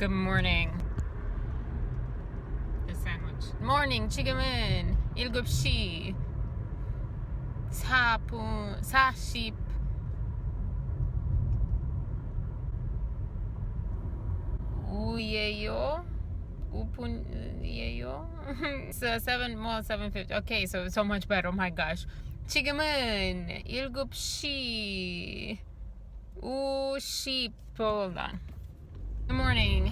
Good morning. The sandwich. Morning, 지금은 7시 4분 45예요. 5분이에요. It's 7:50. Okay, so much better. Oh my gosh. 지금은 7시 50. Hold on. Good morning.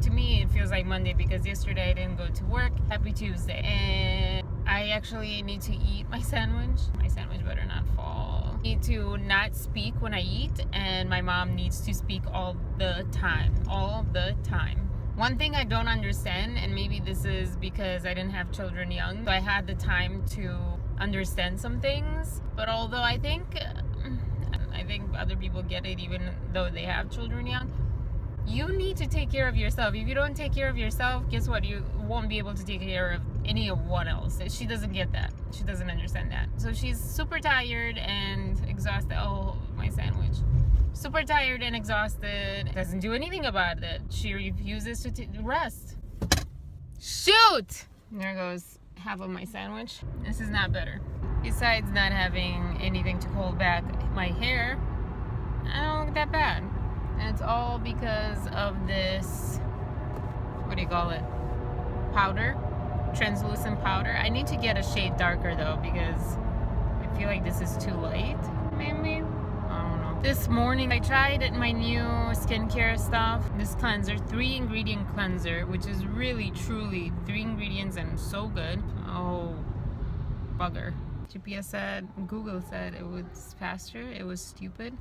To me it feels like Monday because yesterday I didn't go to work. Happy Tuesday. And I actually need to eat my sandwich. My sandwich better not fall. I need to not speak when I eat, and my mom needs to speak all the time. All the time. One thing I don't understand, and maybe this is because I didn't have children young, so I had the time to understand some things. But although I think other people get it even though they have children young, you need to take care of yourself. If you don't take care of yourself, guess what? You won't be able to take care of anyone else. She doesn't get that. She doesn't understand that. So she's super tired and exhausted. Oh, my sandwich. Super tired and exhausted. Doesn't do anything about it. She refuses to rest. Shoot! There goes half of my sandwich. This is not better. Besides not having anything to hold back my hair, I don't look that bad. And it's all because of this, what do you call it? Powder, translucent powder. I need to get a shade darker though because I feel like this is too light, maybe. I don't know. This morning I tried my new skincare stuff. This cleanser, 3-ingredient cleanser, which is really, truly 3 ingredients and so good. Oh, bugger. GPS said, Google said it was faster. It was stupid.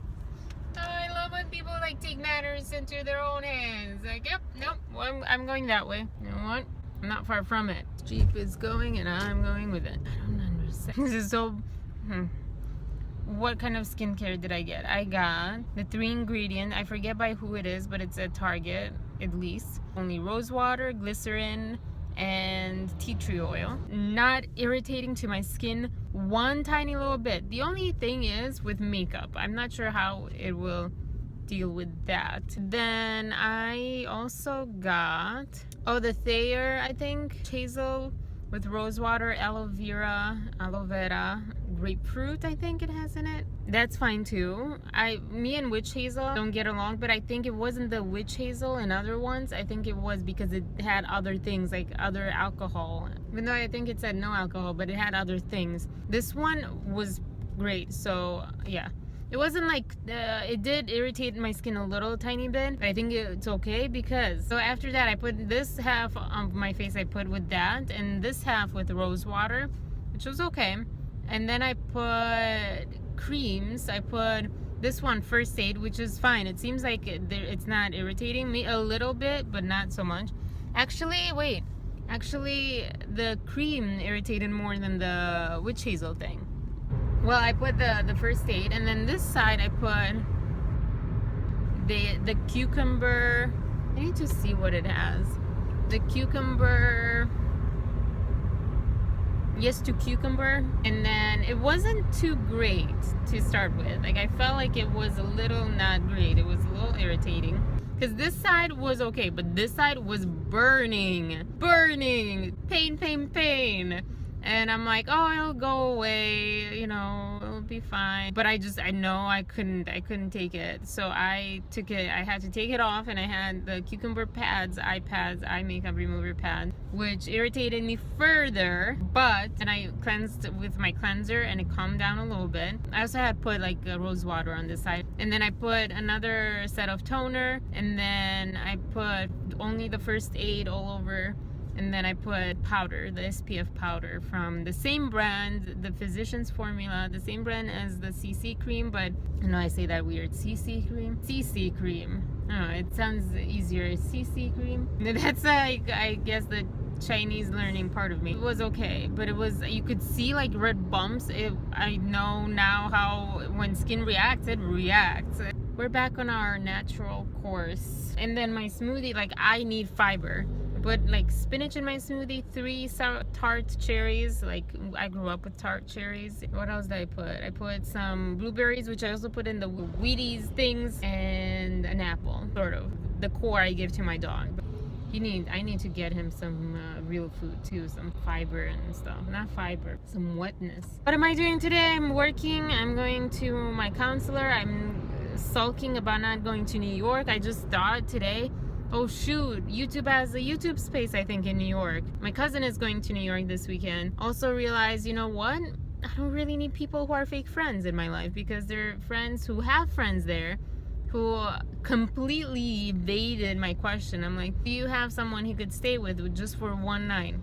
I love when people take matters into their own hands. Yep, nope, well, I'm going that way. You know what? I'm not far from it. Jeep is going and I'm going with it. I don't understand. This is so... What kind of skincare did I get? I got the 3-ingredient. I forget by who it is, but it's at Target, at least. Only rose water, glycerin, and tea tree oil. Not irritating to my skin one tiny little bit. The only thing is with makeup. I'm not sure how it will deal with that. Then I also got the Thayer, I think, hazel with rose water, aloe vera, grapefruit, I think it has in it. That's fine too. Me and witch hazel don't get along, but I think it wasn't the witch hazel and other ones. I think it was because it had other things, like other alcohol. Even though I think it said no alcohol, but it had other things. This one was great, so yeah. It wasn't it did irritate my skin a little tiny bit, but I think it's okay because, so after that I put this half of my face I put with that, and this half with rose water, which was okay. And then I put creams. I put this one, First Aid, which is fine. It seems like it's not irritating me a little bit, but not so much. Actually, wait. Actually, the cream irritated more than the witch hazel thing. Well, I put the First Aid, and then this side I put the cucumber. I need to see what it has. The cucumber... Yes to cucumber. And then it wasn't too great to start with. I felt like it was a little not great. It was a little irritating because this side was okay, but this side was burning, pain. And I'm like, oh, it'll go away, it'll be fine. But I know I couldn't take it. So I took it, I had to take it off, and I had the cucumber pads, eye makeup remover pad, which irritated me further. And I cleansed with my cleanser and it calmed down a little bit. I also had put a rose water on this side. And then I put another set of toner, and then I put only the First Aid all over. And then I put powder, the SPF powder from the same brand, the Physicians Formula, the same brand as the CC cream, but I know I say that weird, CC cream. CC cream. Oh, it sounds easier, CC cream. That's I guess the Chinese learning part of me. It was okay, but it was, you could see red bumps. I know now how when skin reacts, it reacts. We're back on our natural course. And then my smoothie, I need fiber. Put spinach in my smoothie, 3 tart cherries. I grew up with tart cherries. What else did I put? I put some blueberries, which I also put in the Wheaties things, and an apple, sort of. the core I give to my dog. I need to get him some real food too, some fiber and stuff. Not fiber, some wetness. What am I doing today? I'm working. I'm going to my counselor. I'm sulking about not going to New York. I just thought today, oh shoot, YouTube has a YouTube space, I think, in New York. My cousin is going to New York this weekend. Also realized, you know what? I don't really need people who are fake friends in my life, because they're friends who have friends there who completely evaded my question. I'm like, do you have someone he could stay with just for one night?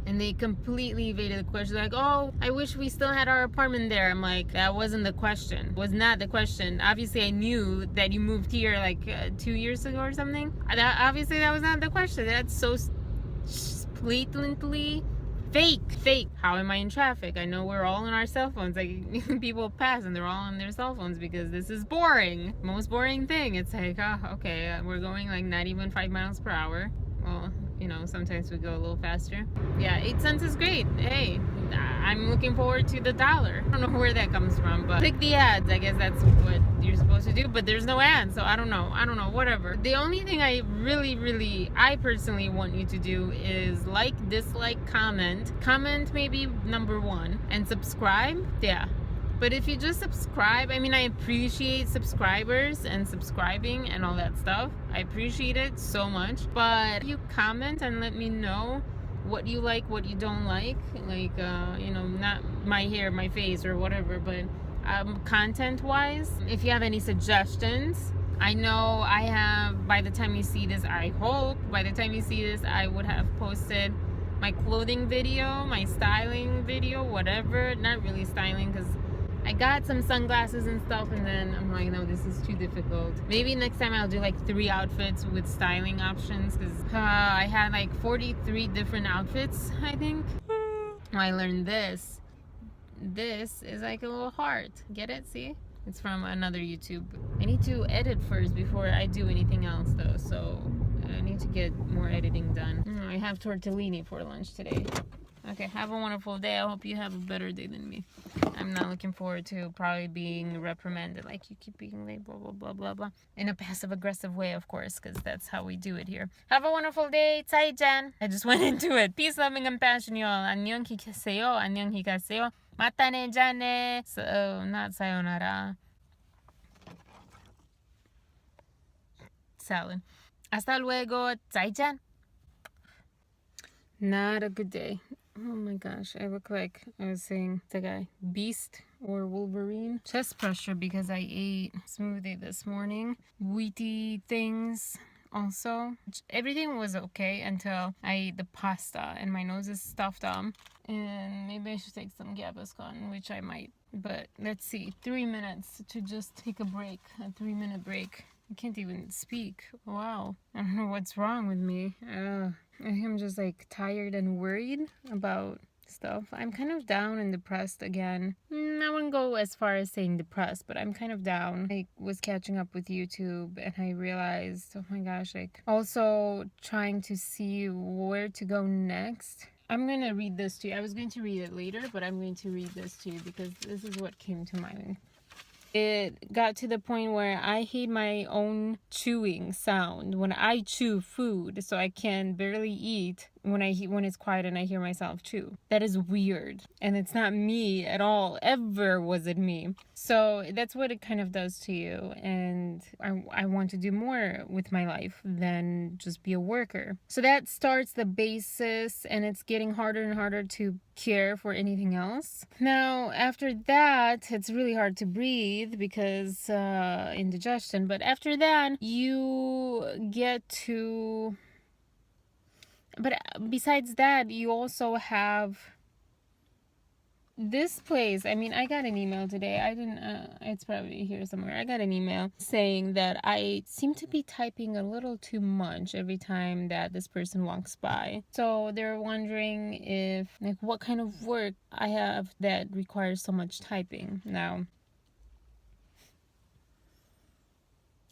And they completely evaded the question. Like, oh, I wish we still had our apartment there. I'm like, that wasn't the question. Was not the question. Obviously, I knew that you moved here like 2 years ago or something. Obviously, that was not the question. That's so blatantly fake. How am I in traffic? I know we're all on our cell phones. Like, people pass and they're all on their cell phones because this is boring. Most boring thing. It's like, oh, okay, we're going like not even 5 miles per hour. Well, you know, sometimes we go a little faster. Yeah, 8 cents is great. Hey, I'm looking forward to the dollar. I don't know where that comes from, but click the ads. I guess that's what you're supposed to do, but there's no ads, so I don't know, whatever. The only thing I I personally want you to do is like, dislike, comment maybe number 1, and subscribe. Yeah. But if you just subscribe, I mean, I appreciate subscribers and subscribing and all that stuff. I appreciate it so much. But you comment and let me know what you like, what you don't like. Like, you know, not my hair, my face, or whatever, but content-wise, if you have any suggestions. I know I have, by the time you see this, I hope, by the time you see this, I would have posted my clothing video, my styling video, whatever. Not really styling, because I got some sunglasses and stuff, and then I'm like, no, this is too difficult. Maybe next time I'll do like 3 outfits with styling options, because I had like 43 different outfits, I think. I learned this. This is like a little heart. Get it? See? It's from another YouTube. I need to edit first before I do anything else, though, so I need to get more editing done. I have tortellini for lunch today. Okay, have a wonderful day. I hope you have a better day than me. I'm not looking forward to probably being reprimanded, like, you keep being late, blah, blah, blah, blah, blah. In a passive-aggressive way, of course, because that's how we do it here. Have a wonderful day. Zaijian. I just went into it. Peace, love, and compassion, y'all. 안녕히 계세요. 안녕히 가세요. 맞다네, 자네. So, not sayonara. Salad. Hasta luego. Zaijian. Not a good day. Oh my gosh, I look like I was saying the guy, Beast or Wolverine. Chest pressure because I ate smoothie this morning. Wheaty things also. Everything was okay until I ate the pasta and my nose is stuffed up. And maybe I should take some Gaviscon, which I might. But let's see, 3 minutes to just take a break, a 3-minute break. I can't even speak. Wow. I don't know what's wrong with me. I'm just like tired and worried about stuff. I'm kind of down and depressed again. I wouldn't go as far as saying depressed, but I'm kind of down. I was catching up with YouTube and I realized, oh my gosh, like also trying to see where to go next. I'm going to read this to you. I was going to read it later, but I'm going to read this to you because this is what came to mind. It got to the point where I hate my own chewing sound when I chew food, so I can barely eat when it's quiet and I hear myself chew. That is weird, and it's not me at all. Ever was it me? So that's what it kind of does to you, and I want to do more with my life than just be a worker. So that starts the basis, and it's getting harder and harder to care for anything else. Now, after that, it's really hard to breathe because indigestion, but after that, you get to... But besides that, you also have this place. I mean, I got an email today. I didn't, it's probably here somewhere. I got an email saying that I seem to be typing a little too much every time that this person walks by. So they're wondering if, like, what kind of work I have that requires so much typing. Now,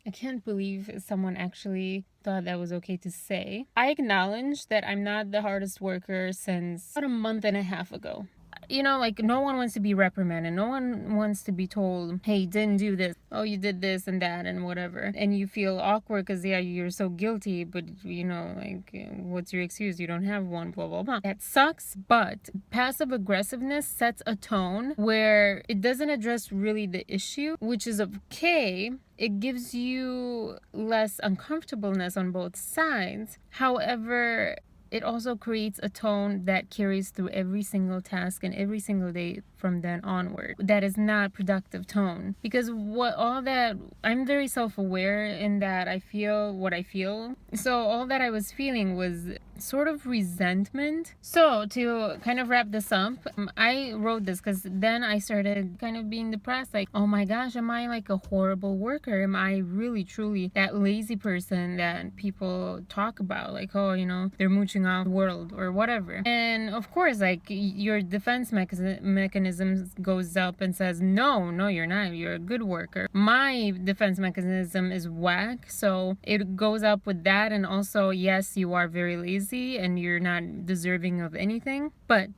I can't believe someone actually thought that was okay to say. I acknowledge that I'm not the hardest worker since about a month and a half ago. you know, like, no one wants to be reprimanded. No one wants to be told, hey, you didn't do this. Oh, you did this and that and whatever. And you feel awkward because, yeah, you're so guilty, but, you know, like, what's your excuse? You don't have one, blah, blah, blah. That sucks, but passive aggressiveness sets a tone where it doesn't address really the issue, which is okay. It gives you less uncomfortableness on both sides. However, it also creates a tone that carries through every single task and every single day from then onward. That is not productive tone, because I'm very self-aware in that I feel what I feel. So all that I was feeling was sort of resentment. So to kind of wrap this up, I wrote this because then I started kind of being depressed, like, oh my gosh, am I like a horrible worker? Am I really truly that lazy person that people talk about, like, oh, you know, they're mooching off the world or whatever? And of course, like, your defense mechanism goes up and says, no, you're not, you're a good worker. My defense mechanism is whack, so it goes up with that. And also, yes, you are very lazy and you're not deserving of anything. But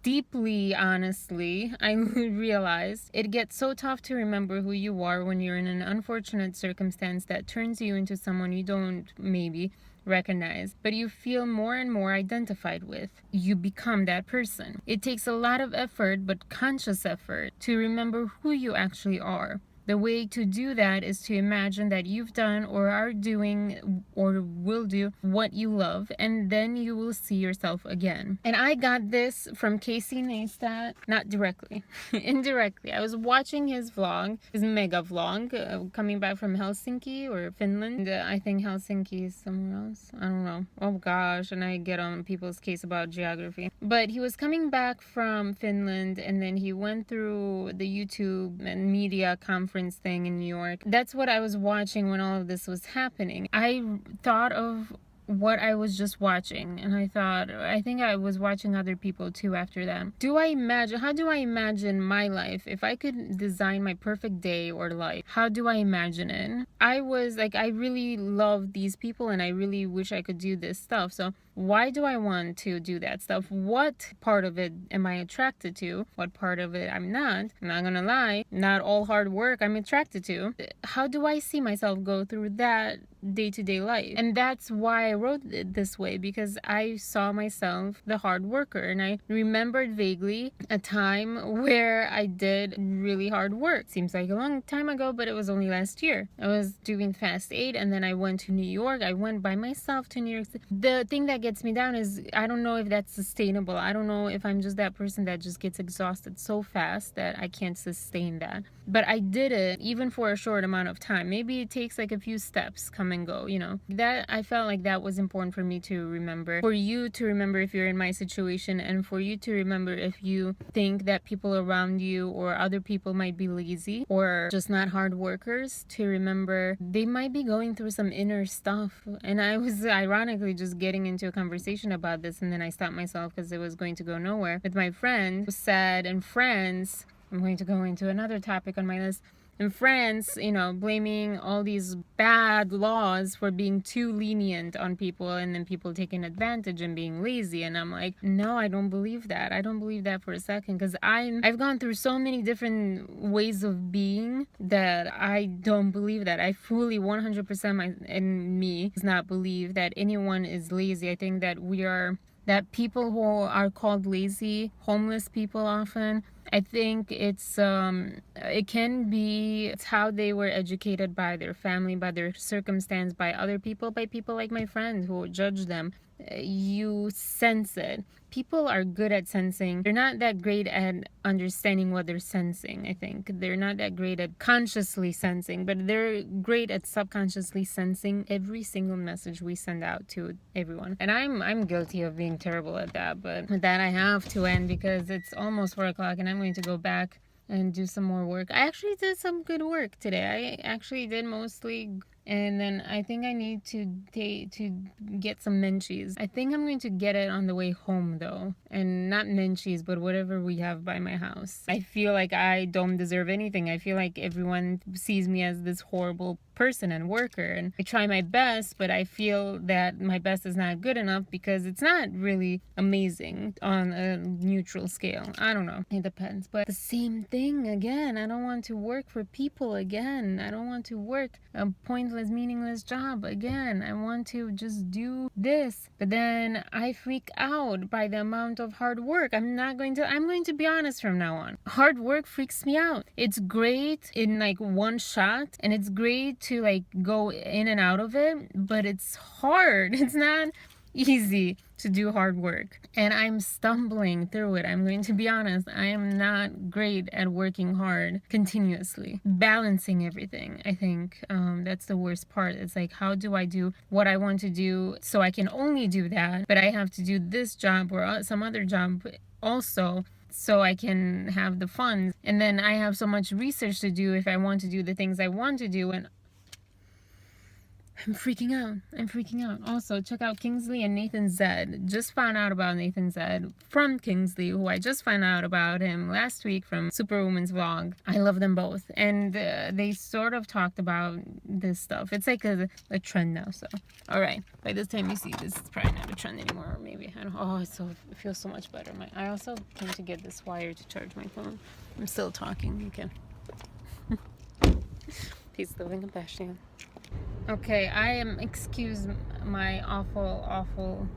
deeply, honestly, I realized it gets so tough to remember who you are when you're in an unfortunate circumstance that turns you into someone you don't maybe recognize, but you feel more and more identified with. You become that person. It takes a lot of effort, but conscious effort, to remember who you actually are. The way to do that is to imagine that you've done or are doing or will do what you love, and then you will see yourself again. And I got this from Casey Neistat, not directly, indirectly. I was watching his vlog, his mega vlog, coming back from Helsinki or Finland. I think Helsinki is somewhere else. I don't know. Oh gosh, and I get on people's case about geography. But he was coming back from Finland, and then he went through the YouTube and media conference thing in New York. That's what I was watching when all of this was happening. I thought of what I was just watching, and I think I was watching other people too after that. How do I imagine my life? If I could design my perfect day or life, how do I imagine it? I was like, I really love these people and I really wish I could do this stuff. So why do I want to do that stuff? What part of it am I attracted to? What part of it I'm not? I'm not gonna lie, not all hard work I'm attracted to. How do I see myself go through that day-to-day life? And that's why I wrote it this way, because I saw myself the hard worker, and I remembered vaguely a time where I did really hard work. Seems like a long time ago, but it was only last year. I was doing Fast 8, and then I went to New York. I went by myself to New York City. The thing that gets me down is I don't know if that's sustainable. I don't know if I'm just that person that just gets exhausted so fast that I can't sustain that. But I did it even for a short amount of time. Maybe it takes like a few steps, come and go, you know. That I felt like that was important for me to remember. For you to remember if you're in my situation, and for you to remember if you think that people around you or other people might be lazy or just not hard workers, to remember they might be going through some inner stuff. And I was ironically just getting into a conversation about this, and then I stopped myself because it was going to go nowhere, with my friend who said, in France, I'm going to go into another topic on my list. In France, you know, blaming all these bad laws for being too lenient on people, and then people taking advantage and being lazy. And I'm like, no, I don't believe that. I don't believe that for a second, because I've gone through so many different ways of being that I don't believe that. I fully 100% in me does not believe that anyone is lazy. I think that people who are called lazy, homeless people often, I think it's how they were educated by their family, by their circumstance, by other people, by people like my friend who judge them. You sense it. People are good at sensing. They're not that great at understanding what they're sensing, I think. They're not that great at consciously sensing, but they're great at subconsciously sensing every single message we send out to everyone. And I'm guilty of being terrible at that, but with that I have to end because it's almost 4 o'clock and I'm going to go back and do some more work. I actually did some good work today. I actually did mostly, and then I think I need to get some menchies. I think I'm going to get it on the way home though, and not menchies, but whatever we have by my house. I feel like I don't deserve anything. I feel like everyone sees me as this horrible person and worker, and I try my best, but I feel that my best is not good enough because it's not really amazing on a neutral scale. I don't know, it depends. But the same thing again, I don't want to work for people again. I don't want to work a pointless, meaningless job again. I want to just do this, but then I freak out by the amount of hard work. I'm going to be honest from now on. Hard work freaks me out. It's great in like one shot, and it's great to like go in and out of it, but it's hard. It's not easy to do hard work, and I'm stumbling through it. I'm going to be honest, I am not great at working hard continuously, balancing everything. I think that's the worst part. It's like, how do I do what I want to do so I can only do that, but I have to do this job or some other job also so I can have the funds, and then I have so much research to do if I want to do the things I want to do, and I'm freaking out. Also, check out Kingsley and Nathan Zed. Just found out about Nathan Zed from Kingsley, who I just found out about him last week from Superwoman's vlog. I love them both. And they sort of talked about this stuff. It's like a trend now, so. Alright, by this time you see this, it's probably not a trend anymore. Or maybe, I don't know. Oh, it feels so much better. I also came to get this wire to charge my phone. I'm still talking. Okay. Peace, love, and compassion. Okay, excuse my awful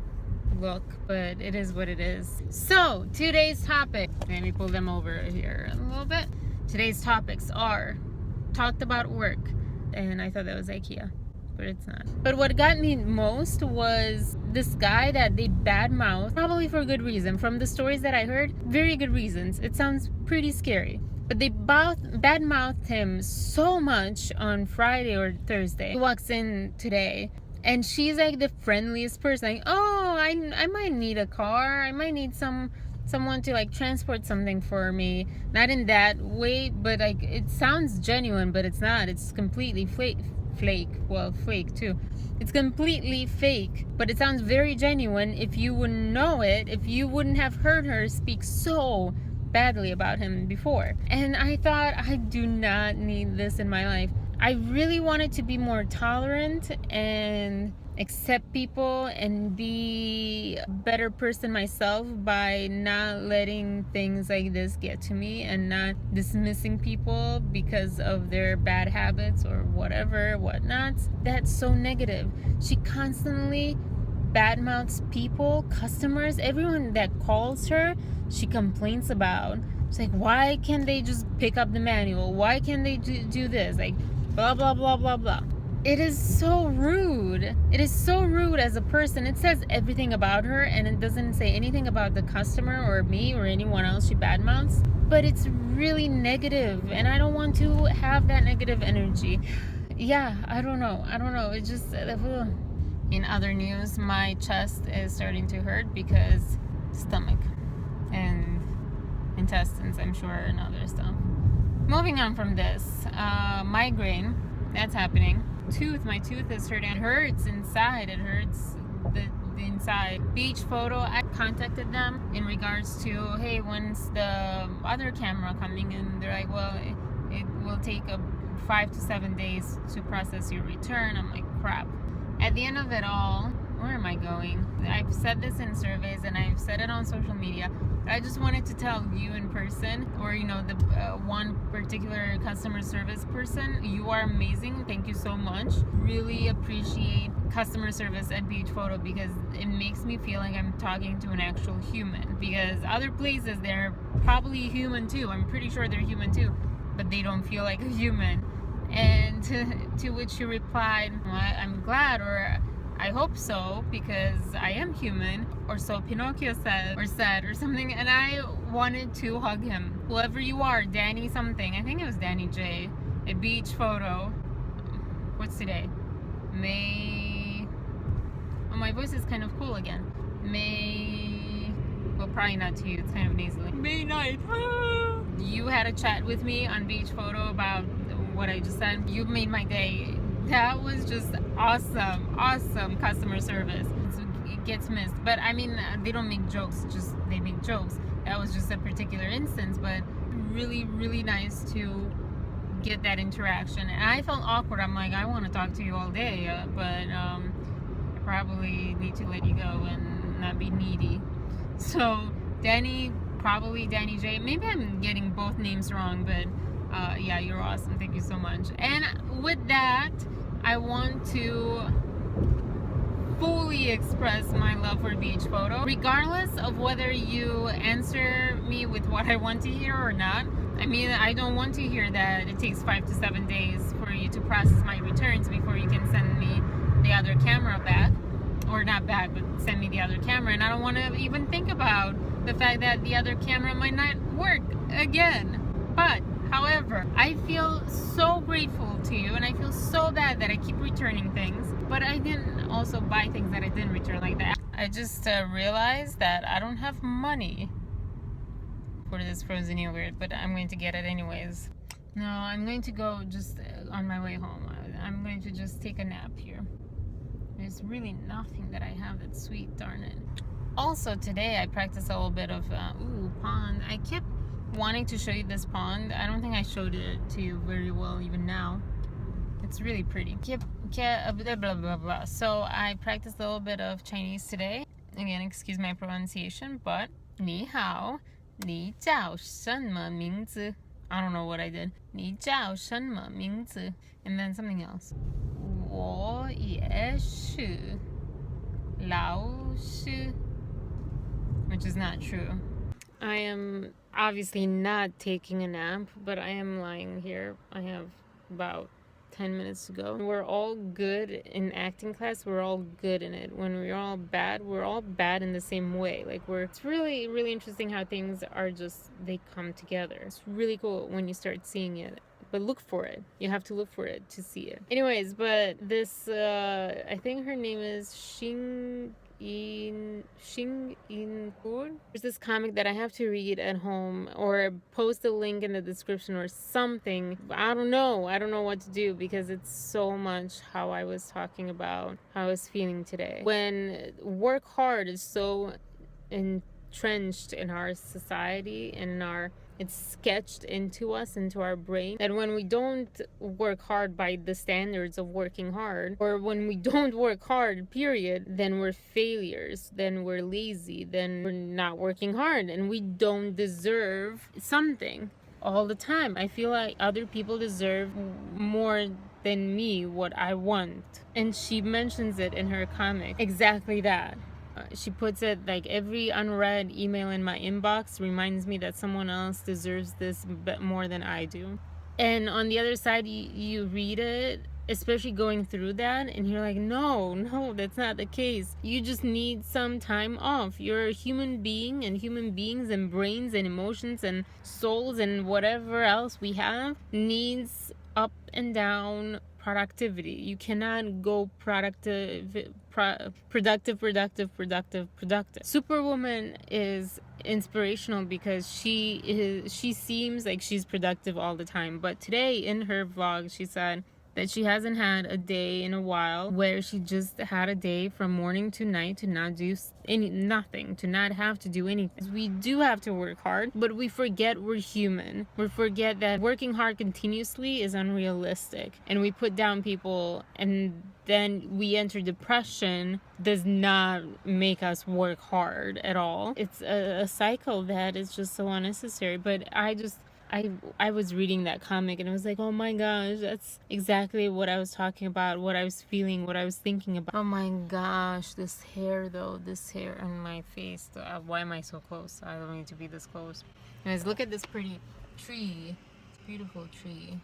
look, but it is what it is. So, today's topic, let me pull them over here a little bit. Today's topics are talked about work, and I thought that was IKEA, but it's not. But what got me most was this guy that they badmouth, probably for good reason. From the stories that I heard, very good reasons. It sounds pretty scary. But they badmouthed him so much on Friday or Thursday. He walks in today, and she's like the friendliest person. Like, oh, I might need a car. I might need someone to like transport something for me. Not in that way, but like it sounds genuine, but it's not. It's completely fake too. It's completely fake, but it sounds very genuine. If you wouldn't know it, if you wouldn't have heard her speak so badly about him before. And I thought, I do not need this in my life. I really wanted to be more tolerant and accept people and be a better person myself by not letting things like this get to me and not dismissing people because of their bad habits or whatnot. That's so negative. She constantly badmouths people, customers, everyone that calls her. She complains about. It's like, why can't they just pick up the manual? Why can't they do this? Like, blah blah blah blah blah. It is so rude. It is so rude as a person. It says everything about her, and it doesn't say anything about the customer or me or anyone else she badmouths. But it's really negative, and I don't want to have that negative energy. Yeah, I don't know. It just. In other news, my chest is starting to hurt because stomach and intestines, I'm sure, and other stuff. Moving on from this, migraine, that's happening. My tooth is hurting. It hurts inside. It hurts the inside. Beach photo, I contacted them in regards to, hey, when's the other camera coming? And they're like, well, it will take 5 to 7 days to process your return. I'm like, crap. At the end of it all, where am I going? I've said this in surveys and I've said it on social media. I just wanted to tell you in person, or the one particular customer service person, you are amazing. Thank you so much. Really appreciate customer service at Beach Photo because it makes me feel like I'm talking to an actual human. Because other places, they're probably human too. I'm pretty sure they're human too, but they don't feel like a human. And to which she replied, well, I'm glad, or I hope so, because I am human, or so Pinocchio said or something. And I wanted to hug him. Whoever you are, Danny something, I think it was Danny J at Beach Photo. What's today? May. Oh, my voice is kind of cool again. Well, probably not to you, it's kind of nasally. May 9th. You had a chat with me on Beach Photo about what I just said. You made my day. That was just awesome customer service. It gets missed, but I mean, they don't make jokes, just they make jokes. That was just a particular instance, but really nice to get that interaction. And I felt awkward. I'm like, I want to talk to you all day, but I probably need to let you go and not be needy. So Danny, probably Danny J. Maybe I'm getting both names wrong, but yeah, you're awesome. Thank you so much. And with that, I want to fully express my love for beach photo, regardless of whether you answer me with what I want to hear or not. I mean, I don't want to hear that it takes 5 to 7 days for you to process my returns before you can send me the other camera back, or not back, but send me the other camera. And I don't want to even think about the fact that the other camera might not work again. But however, I feel so grateful to you, and I feel so bad that I keep returning things, but I didn't also buy things that I didn't return like that. I just realized that I don't have money for this frozen yogurt, but I'm going to get it anyways. No, I'm going to go just on my way home. I'm going to just take a nap here. There's really nothing that I have that's sweet, darn it. Also today I practiced a little bit of pond. I kept wanting to show you this pond. I don't think I showed it to you very well even now. It's really pretty. Blah, blah, blah, blah. So I practiced a little bit of Chinese today. Again, excuse my pronunciation, but 你好，你叫什么名字? I don't know what I did. 你叫什么名字? And then something else. 我也是老师, which is not true. I am obviously not taking a nap, but I am lying here. I have about 10 minutes to go. We're all good in acting class. We're all good in it. When we're all bad in the same way. Like it's really, really interesting how things are just, they come together. It's really cool when you start seeing it. But look for it. You have to look for it to see it. Anyways, but this, I think her name is Xing In Kur. There's this comic that I have to read at home or post a link in the description or something. I don't know what to do because it's so much how I was talking about how I was feeling today. When work hard is so entrenched in our society and it's sketched into us, into our brain, that when we don't work hard by the standards of working hard, or when we don't work hard, period, then we're failures, then we're lazy, then we're not working hard, and we don't deserve something all the time. I feel like other people deserve more than me what I want. And she mentions it in her comic. Exactly that. She puts it like every unread email in my inbox reminds me that someone else deserves this bit more than I do. And on the other side, you read it, especially going through that, and you're like, no, that's not the case. You just need some time off. You're a human being, and human beings and brains and emotions and souls and whatever else we have needs up and down productivity. You cannot go productive. Superwoman is inspirational because she seems like she's productive all the time. But today in her vlog, she said that she hasn't had a day in a while where she just had a day from morning to night to not do nothing, to not have to do anything. We do have to work hard, but we forget we're human. We forget that working hard continuously is unrealistic, and we put down people, and then we enter depression. Does not make us work hard at all. It's a cycle that is just so unnecessary. But I was reading that comic and I was like, oh my gosh, that's exactly what I was talking about, what I was feeling, what I was thinking about. Oh my gosh, this hair on my face. Why am I so close? I don't need to be this close. Guys, look at this pretty tree. It's a beautiful tree.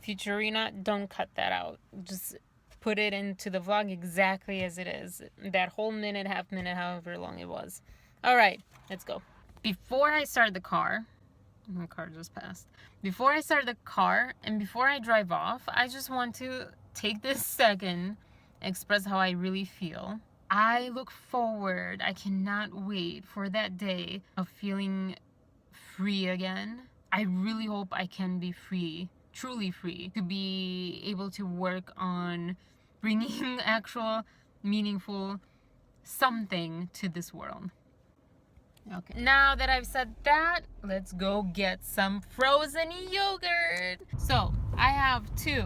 Futurina, don't cut that out. Just put it into the vlog exactly as it is. That whole minute, half minute, however long it was. All right, let's go. Before I start the car, my car just passed. Before I start the car and before I drive off, I just want to take this second, express how I really feel. I look forward, I cannot wait for that day of feeling free again. I really hope I can be free, truly free, to be able to work on bringing actual meaningful something to this world. Okay. Now that I've said that, let's go get some frozen yogurt. So I have two.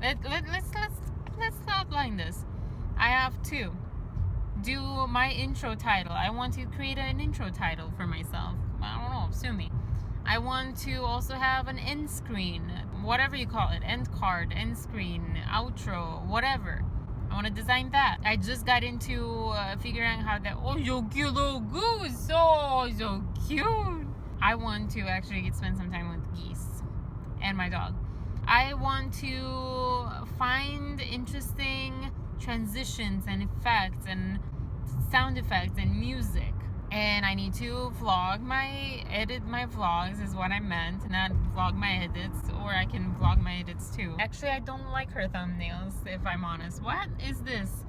Let's outline this. I have two. Do my intro title. I want to create an intro title for myself. I don't know, sue me. I want to also have an end screen, whatever you call it, end card, end screen, outro, whatever. I want to design that. I just got into figuring out how that. Oh, so cute, little goose, so cute. I want to actually spend some time with geese and my dog. I want to find interesting transitions and effects and sound effects and music. And I need to edit my vlogs is what I meant, not vlog my edits, or I can vlog my edits too. Actually, I don't like her thumbnails, if I'm honest. What is this?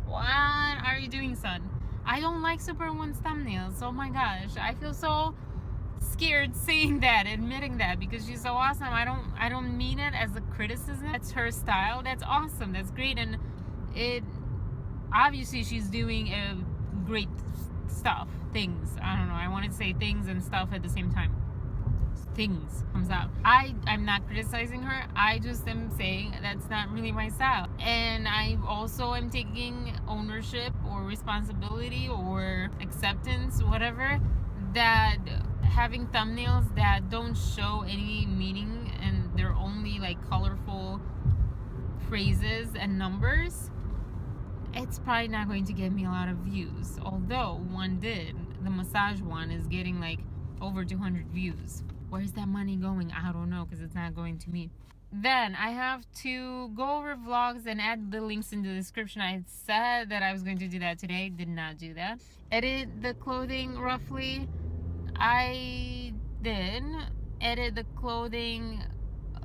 What are you doing, son? I don't like Superwoman's thumbnails. Oh my gosh, I feel so scared saying that, admitting that, because she's so awesome. I don't mean it as a criticism. That's her style. That's awesome. That's great, and obviously she's doing a great things. I don't know. I wanted to say things and stuff at the same time. Things comes out. I'm not criticizing her. I just am saying that's not really my style. And I also am taking ownership or responsibility or acceptance, whatever, that having thumbnails that don't show any meaning and they're only like colorful phrases and numbers, it's probably not going to get me a lot of views. Although one did. The massage one is getting like over 200 views. Where's that money going? I don't know, because it's not going to me. Then I have to go over vlogs and add the links in the description. I said that I was going to do that today. Did not do that. Edit the clothing roughly. I did. Edit the clothing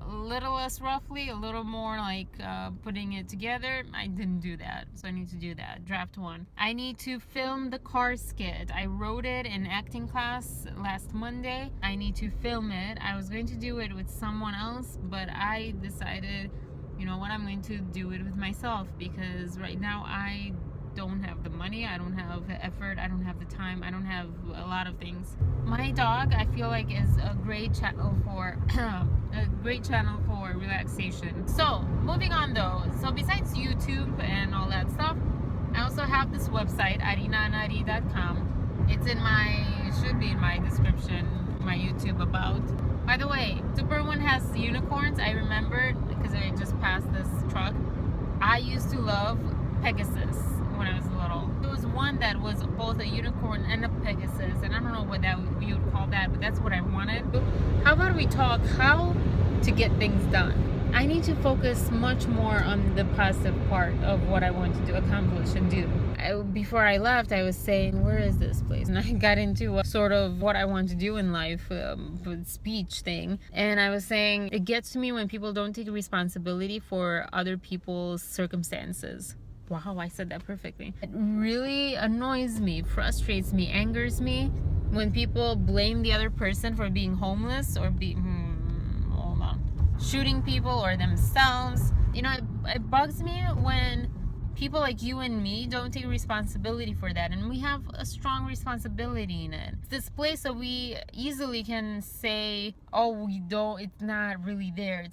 a little less roughly, a little more like putting it together. I didn't do that, so I need to do that. Draft one. I need to film the car skit. I wrote it in acting class last Monday. I need to film it. I was going to do it with someone else, but I decided, you know what, I'm going to do it with myself, because right now I don't have the money, I don't have the effort, I don't have the time, I don't have a lot of things. My dog, I feel like, is a great channel for relaxation. So moving on though, so besides YouTube and all that stuff, I also have this website, arinanari.com. It's should be in my description, my YouTube about. By the way, Superwoman has unicorns. I remembered because I just passed this truck. I used to love Pegasus when I was little. There was one that was both a unicorn and a Pegasus, and I don't know what you would call that, but that's what I wanted. How about we talk how to get things done? I need to focus much more on the positive part of what I want to do, accomplish, and do. Before I left, I was saying, where is this place? And I got into a sort of what I want to do in life, speech thing. And I was saying, it gets to me when people don't take responsibility for other people's circumstances. Wow, I said that perfectly. It really annoys me, frustrates me, angers me when people blame the other person for being homeless or shooting people or themselves. You know, it bugs me when people like you and me don't take responsibility for that, and we have a strong responsibility in it. It's this place that we easily can say, oh, we don't, it's not really there,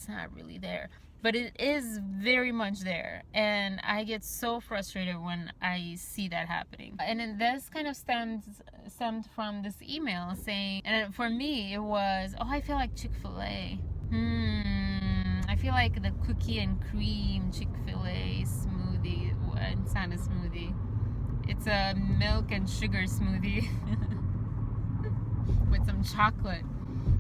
but it is very much there, and I get so frustrated when I see that happening. And then this kind of stemmed from this email saying, and for me it was, oh, I feel like Chick-fil-A. I feel like the cookie and cream Chick-fil-A smoothie. Well, it's not a smoothie. It's a milk and sugar smoothie with some chocolate.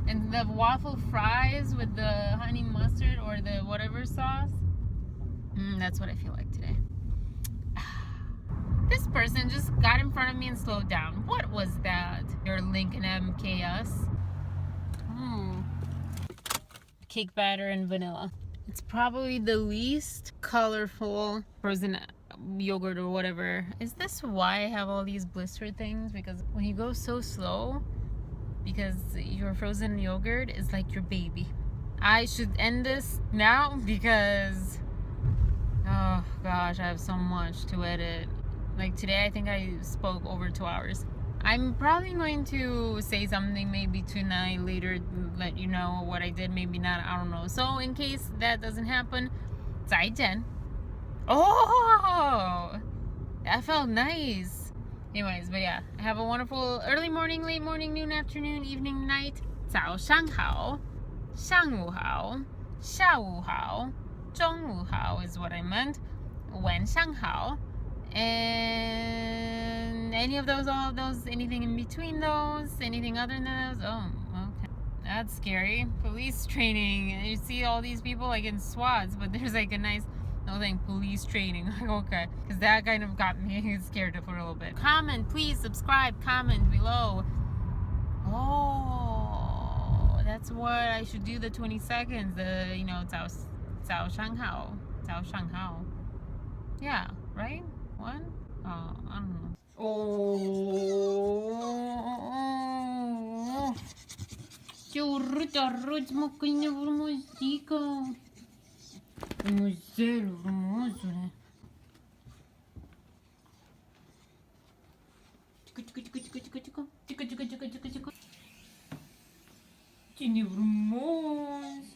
And the waffle fries with the honey mustard or the whatever sauce. That's what I feel like today. This person just got in front of me and slowed down. What was that? Your Lincoln MKS. Cake batter and vanilla. It's probably the least colorful frozen yogurt or whatever. Is this why I have all these blister things? Because when you go so slow, because your frozen yogurt is like your baby. I should end this now because, oh gosh, I have so much to edit. Like today, I think I spoke over 2 hours. I'm probably going to say something maybe tonight, later, let you know what I did, maybe not, I don't know. So in case that doesn't happen, 再见. Oh, that felt nice. Anyways, but yeah, have a wonderful early morning, late morning, noon, afternoon, evening, night. 早上好,上午好,下午好,中午好 is what I meant. 晚上好. And any of those, all of those, anything in between those, anything other than those. Oh, okay. That's scary. Police training. You see all these people like in SWATs, but there's like a nice little thing, police training. Like, okay. Because that kind of got me scared for a little bit. Comment, please, subscribe, comment below. Oh, that's what I should do the 20 seconds. The, you know, 早上好. Yeah, right? What? Oh, I don't know. Oh, рыть макanya вормозика. Музель вормозу. Тихо. Ты не вормоз.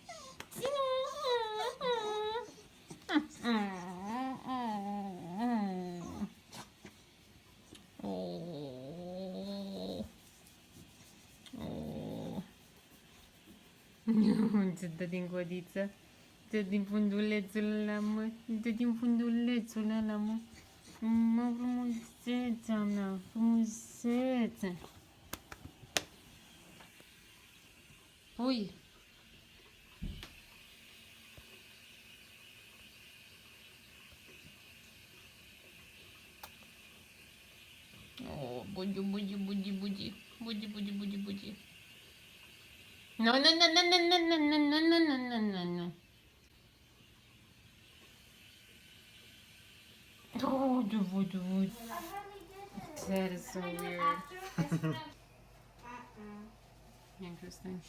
Dă din codiță. Dă din fundulețul ăla, mă. Dă din fundulețul ăla, mă. Mă, frumusețea mea, frumusețe. Ui. Oh, bugi. No. Oh, the. That is so weird. Interesting.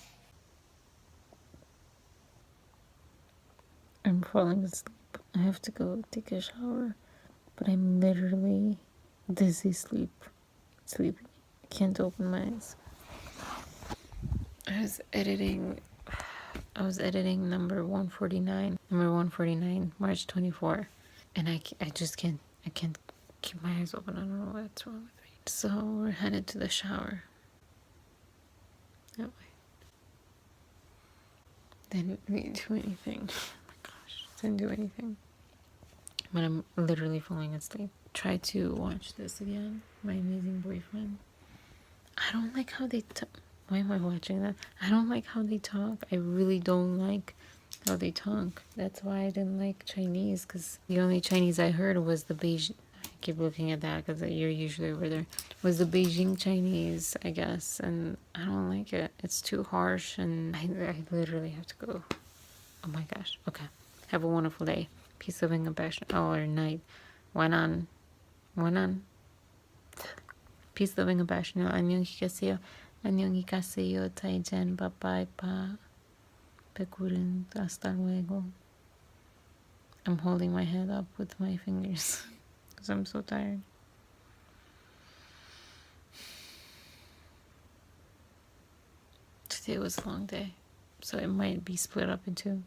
I'm falling asleep. I have to go take a shower, but I'm literally dizzy sleepy. I can't open my eyes. I was editing number 149, March 24, and I can't keep my eyes open. I don't know what's wrong with me. So we're headed to the shower. That way. Didn't really do anything. Oh my gosh, didn't do anything. But I'm literally falling asleep. Try to watch this again. My Amazing Boyfriend. I don't like how they talk. Why am I watching that? I don't like how they talk. I really don't like how they talk. That's why I didn't like Chinese, because the only Chinese I heard was the Beijing. I keep looking at that because you're usually over there. Was the Beijing Chinese, I guess, and I don't like it. It's too harsh, and I literally have to go. Oh my gosh. Okay. Have a wonderful day. Peace, loving, compassion. Oh, or night. Wanan. Peace, loving, compassion. 안녕히 가세요. 再见. Bye-bye. Pekurin. Hasta luego. I'm holding my head up with my fingers because I'm so tired. Today was a long day, so it might be split up in two.